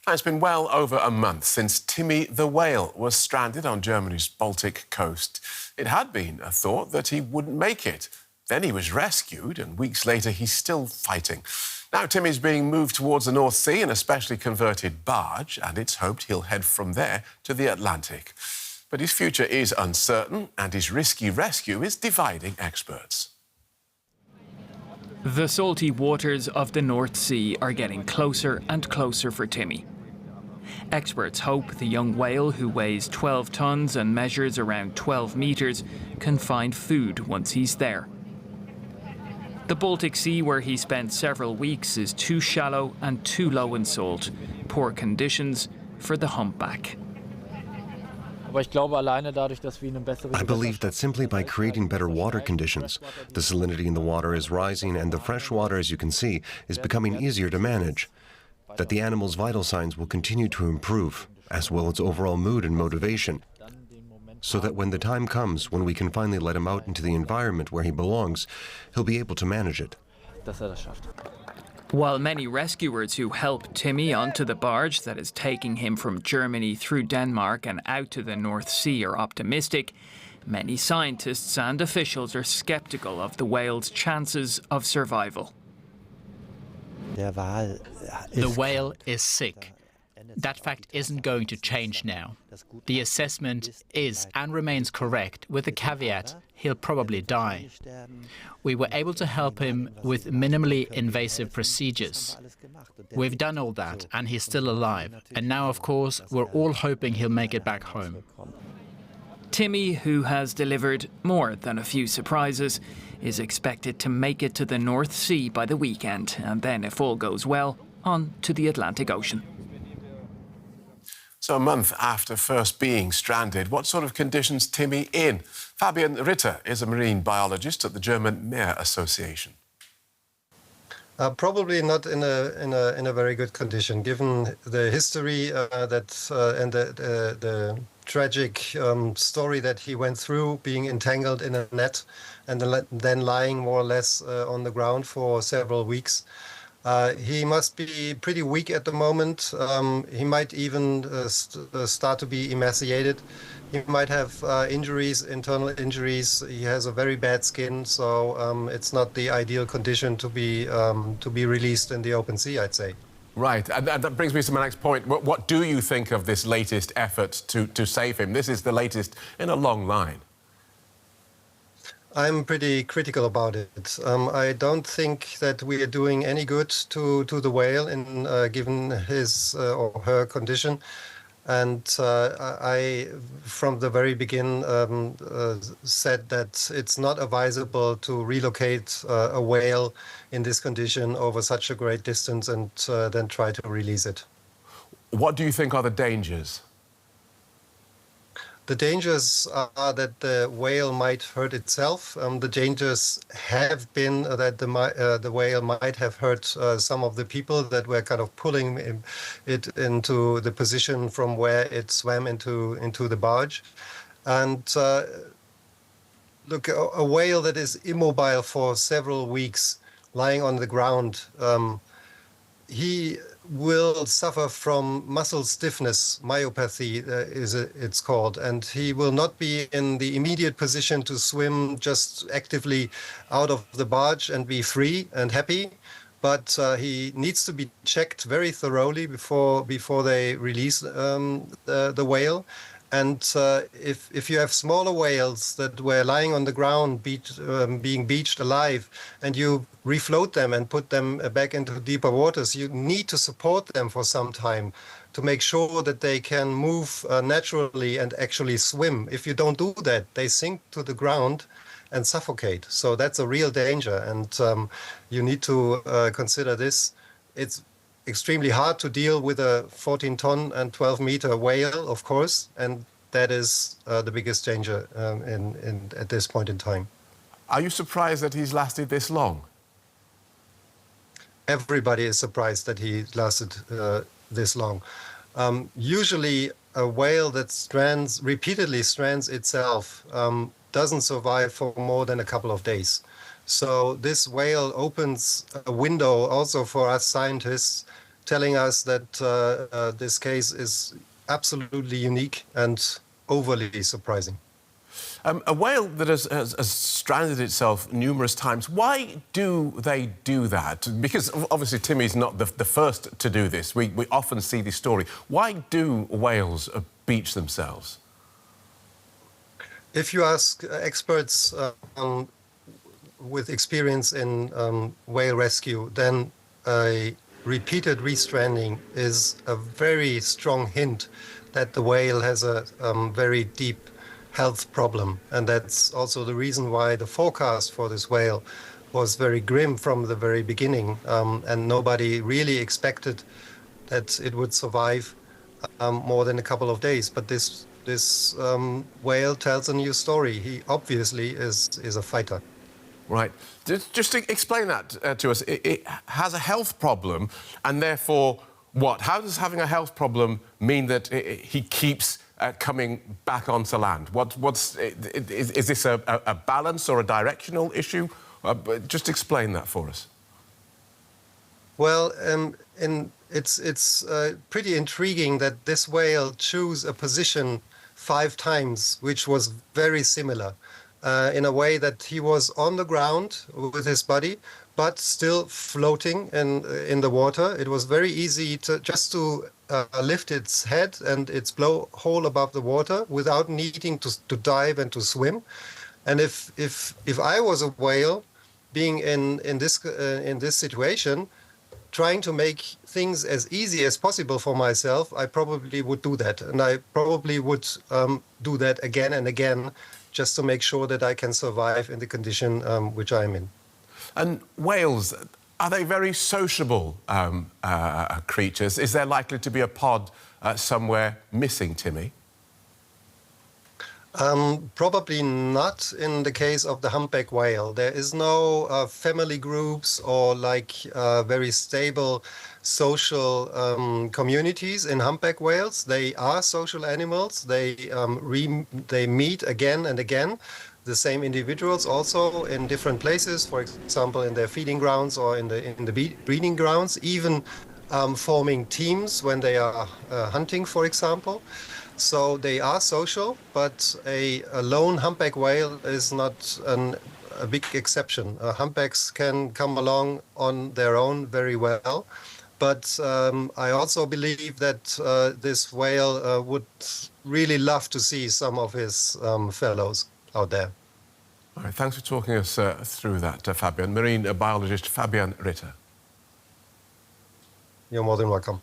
It's been well over a month since Timmy the whale was stranded on Germany's Baltic coast. It had been a thought that he wouldn't make it. Then he was rescued, and weeks later he's still fighting. Now Timmy's being moved towards the North Sea in a specially converted barge, and it's hoped he'll head from there to the Atlantic. But his future is uncertain, and his risky rescue is dividing experts. The salty waters of the North Sea are getting closer and closer for Timmy. Experts hope the young whale, who weighs 12 tons and measures around 12 metres, can find food once he's there. The Baltic Sea, where he spent several weeks, is too shallow and too low in salt. Poor conditions for the humpback. I believe that simply by creating better water conditions, the salinity in the water is rising and the fresh water, as you can see, is becoming easier to manage, that the animal's vital signs will continue to improve, as well as overall mood and motivation, so that when the time comes when we can finally let him out into the environment where he belongs, he'll be able to manage it. While many rescuers who help Timmy onto the barge that is taking him from Germany through Denmark and out to the North Sea are optimistic, many scientists and officials are sceptical of the whale's chances of survival. The whale is sick. That fact isn't going to change now. The assessment is and remains correct, with the caveat he'll probably die. We were able to help him with minimally invasive procedures. We've done all that, and he's still alive. And now, of course, we're all hoping he'll make it back home. Timmy, who has delivered more than a few surprises, is expected to make it to the North Sea by the weekend, and then, if all goes well, on to the Atlantic Ocean. So a month after first being stranded, what sort of conditions Timmy in? Fabian Ritter is a marine biologist at the German Meer Association. Probably not in a very good condition, given the history and the tragic story that he went through, being entangled in a net and then lying more or less on the ground for several weeks. He must be pretty weak at the moment. He might even start to be emaciated. He might have injuries, internal injuries. He has a very bad skin, so it's not the ideal condition to be released in the open sea, I'd say. Right, and that brings me to my next point. What do you think of this latest effort to save him? This is the latest in a long line. I'm pretty critical about it. I don't think that we are doing any good to the whale in given his or her condition. And I, from the very beginning, said that it's not advisable to relocate a whale in this condition over such a great distance and then try to release it. What do you think are the dangers? The dangers are that the whale might hurt itself. The dangers have been that the whale might have hurt some of the people that were kind of pulling it into the position from where it swam into the barge. And look, a whale that is immobile for several weeks, lying on the ground, he will suffer from muscle stiffness, myopathy it's called, and he will not be in the immediate position to swim just actively out of the barge and be free and happy, but he needs to be checked very thoroughly before they release the whale. And if you have smaller whales that were lying on the ground, being beached alive, and you refloat them and put them back into deeper waters, you need to support them for some time to make sure that they can move naturally and actually swim. If you don't do that, they sink to the ground and suffocate. So that's a real danger, and you need to consider this. It's extremely hard to deal with a 14-ton and 12-meter whale, of course, and that is the biggest danger at this point in time. Are you surprised that he's lasted this long? Everybody is surprised that he lasted this long. Usually, a whale that repeatedly strands itself doesn't survive for more than a couple of days. So this whale opens a window also for us scientists telling us that this case is absolutely unique and overly surprising. A whale that has stranded itself numerous times, why do they do that? Because obviously Timmy's not the first to do this. We often see this story. Why do whales beach themselves? If you ask experts with experience in whale rescue, then a repeated restranding is a very strong hint that the whale has a very deep health problem. And that's also the reason why the forecast for this whale was very grim from the very beginning. And nobody really expected that it would survive more than a couple of days. But this whale tells a new story. He obviously is a fighter. Right. Just to explain that to us, it has a health problem, and therefore what? How does having a health problem mean that he keeps coming back onto land? Is this a balance or a directional issue? Just explain that for us. Well, it's pretty intriguing that this whale chose a position 5 times, which was very similar, in a way that he was on the ground with his body, but still floating in the water. It was very easy to lift its head and its blowhole above the water without needing to dive and to swim. And if I was a whale, being in this situation, trying to make things as easy as possible for myself, I probably would do that, and I probably would do that again and again, just to make sure that I can survive in the condition which I'm in. And whales, are they very sociable creatures? Is there likely to be a pod somewhere missing, Timmy? Probably not in the case of the humpback whale. There is no family groups or very stable social communities in humpback whales. They are social animals. They meet again and again. The same individuals also in different places, for example, in their feeding grounds or in the breeding grounds, even forming teams when they are hunting, for example. So they are social, but a lone humpback whale is not a big exception. Humpbacks can come along on their own very well, but I also believe that this whale would really love to see some of his fellows out there. All right, thanks for talking us through that, Fabian. Marine biologist Fabian Ritter. You're more than welcome.